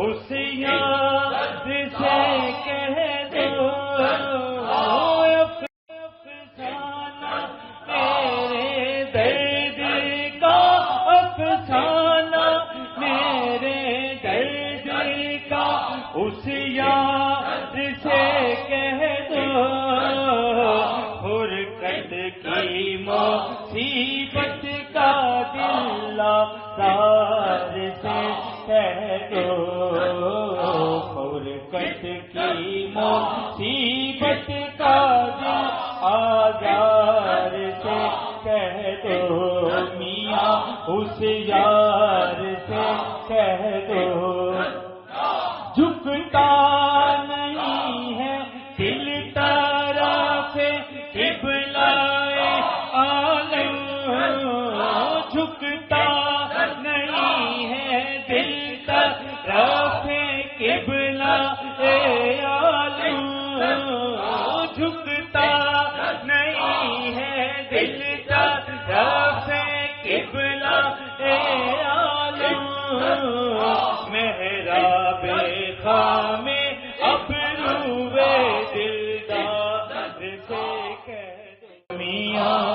اس یار سے کہہ دو افسانہ میرے درد کا، افسانہ میرے درد کا، اس یار سے کہہ دو فرقت کی مصیبت کا دل آزار سے کہہ دو، فرقت کی مصیبت کا دل آزار سے کہہ دو، میاں اس یار سے کہہ دو جھکتا نہیں ہے دل طرف قبلہ عالم، جھکتا نہیں ہے دل طرف قبلہ عالم، جھکتا نہیں ہے دل طرف قبلہ عالم، محراب خام ابرو دلدار سے کہہ دو میاں